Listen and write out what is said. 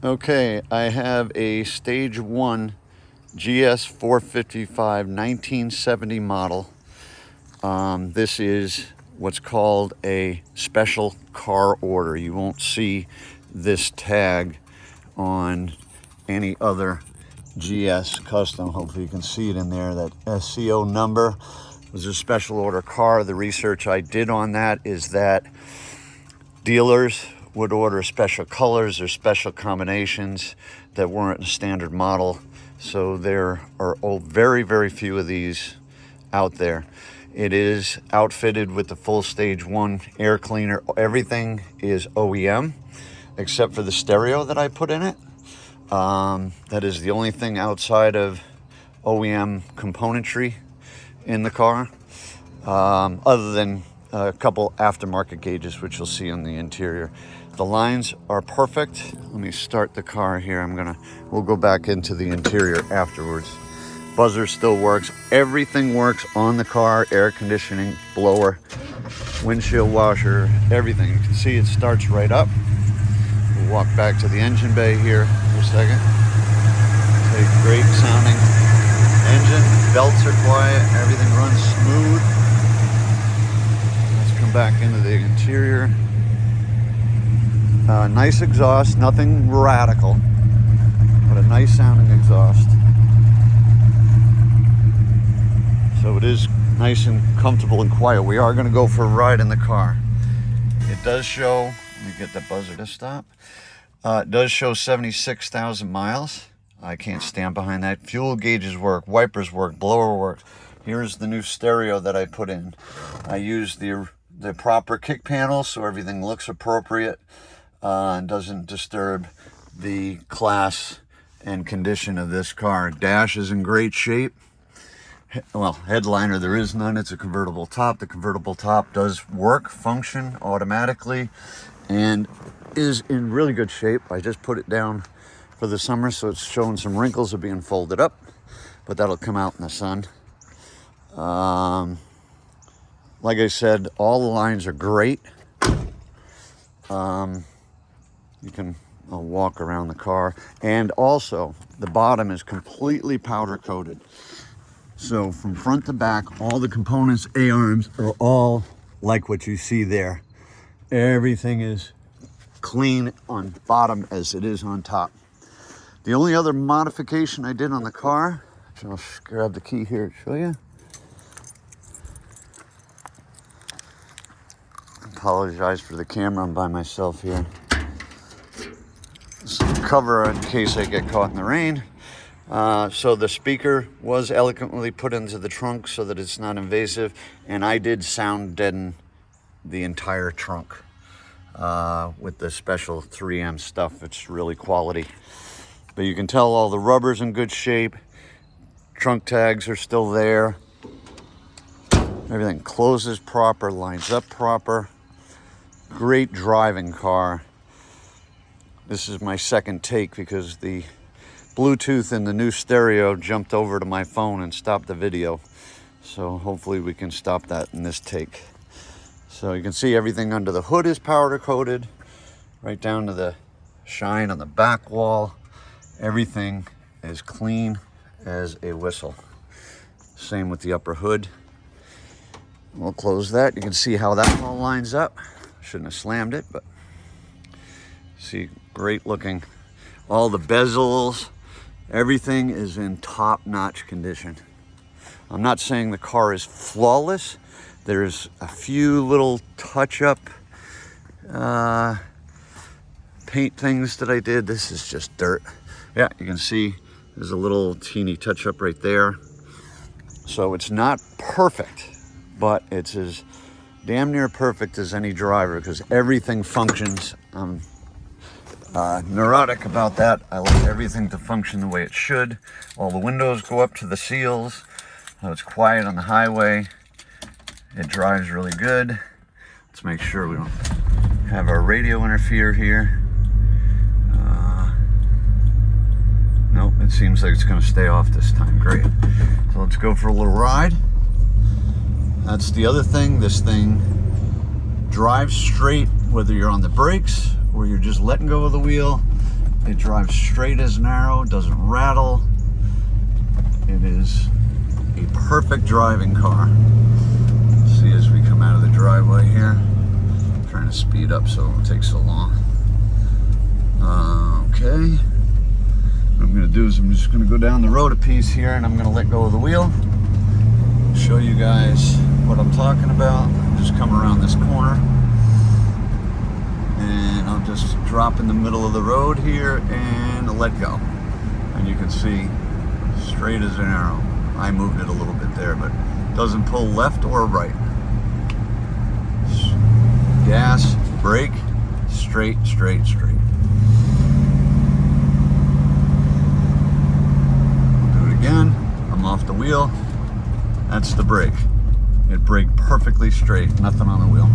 Okay, I have a Stage 1 GS 455 1970 model. This is what's called a special car order. You won't see this tag on any other GS custom. Hopefully you can see it in there. That SCO number was a special order car. The research I did on that is that dealers would order special colors or special combinations that weren't a standard model. So there are very, very few of these out there. It is outfitted with the full Stage 1 air cleaner. Everything is OEM except for the stereo that I put in it. That is the only thing outside of OEM componentry in the car, other than a couple aftermarket gauges, which you'll see on the interior. The lines are perfect. Let me start the car here. We'll go back into the interior afterwards. Buzzer still works. Everything works on the car. Air conditioning, blower, windshield washer, everything. You can see it starts right up. We'll walk back to the engine bay here for a second. It's a great sounding engine. Belts are quiet. Everything runs smooth. Let's come back into the interior. Nice exhaust, nothing radical, but a nice sounding exhaust. So it is nice and comfortable and quiet. We are going to go for a ride in the car. It does show, let me get the buzzer to stop. It does show 76,000 miles. I can't stand behind that. Fuel gauges work, wipers work, blower works. Here's the new stereo that I put in. I used the proper kick panel so everything looks appropriate. And doesn't disturb the class and condition of this car. Dash is in great shape. Well, headliner, there is none. It's a convertible top. The convertible top does work, function automatically, and is in really good shape. I just put it down for the summer, so it's showing some wrinkles of being folded up, but that'll come out in the sun. Like I said, all the lines are great. You can walk around the car, and also the bottom is completely powder coated. So from front to back, all the components, A-arms, are all like what you see there. Everything is clean on bottom as it is on top. The only other modification I did on the car, which I'll grab the key here to show you. Apologize for the camera, I'm by myself here. Some cover in case I get caught in the rain. So the speaker was elegantly put into the trunk so that it's not invasive, and I did sound deaden the entire trunk with the special 3M stuff. It's really quality. But you can tell all the rubber's in good shape. Trunk tags are still there. Everything closes proper, lines up proper. Great driving car. This is my second take because the Bluetooth in the new stereo jumped over to my phone and stopped the video. So hopefully we can stop that in this take. So you can see everything under the hood is powder coated, right down to the shine on the back wall. Everything is clean as a whistle. Same with the upper hood. We'll close that. You can see how that all lines up. Shouldn't have slammed it, but see, great looking. All the bezels, everything is in top-notch condition. I'm not saying the car is flawless. There's a few little touch-up paint things that I did. This is just dirt. Yeah, you can see there's a little teeny touch-up right there. So it's not perfect, but it's as damn near perfect as any driver because everything functions. Neurotic about that. I like everything to function the way it should. All the windows go up to the seals, so it's quiet on the highway. It drives really good. Let's make sure we don't have our radio interfere here. Nope, it seems like it's going to stay off this time. Great. So let's go for a little ride. That's the other thing. This thing drives straight whether you're on the brakes or you're just letting go of the wheel. It drives straight as an arrow, doesn't rattle. It is a perfect driving car. See, as we come out of the driveway here, I'm trying to speed up so it won't take so long. Okay. What I'm gonna do is I'm just gonna go down the road a piece here, and I'm gonna let go of the wheel. Show you guys what I'm talking about. Just come around this corner, and I'll just drop in the middle of the road here and let go. And you can see straight as an arrow. I moved it a little bit there, but it doesn't pull left or right. Gas, brake, straight, straight, straight. I'll do it again. I'm off the wheel. That's the brake. It braked perfectly straight, nothing on the wheel.